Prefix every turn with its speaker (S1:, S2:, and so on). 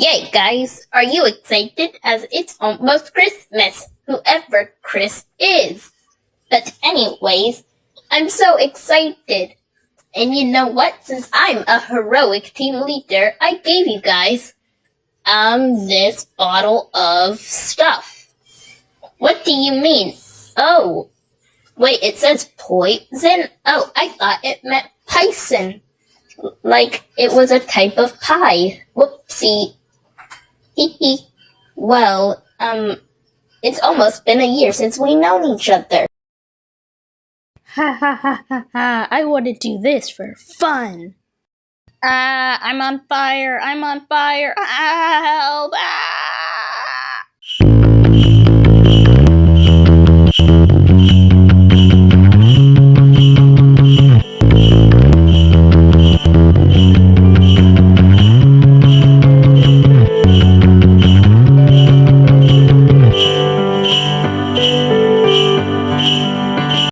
S1: Yay, guys! Are you excited? As it's almost Christmas, whoever Chris is. But anyways, I'm so excited. And you know what? Since I'm a heroic team leader, I gave you guys, this bottle of stuff. What do you mean? Oh, wait, it says poison? Oh, I thought it meant Python. Like it was a type of pie. Whoopsie. Hee hee. Well, it's almost been a year since we known each other.
S2: Ha ha ha ha ha, I want to do this for fun. I'm on fire, I'm on fire, help!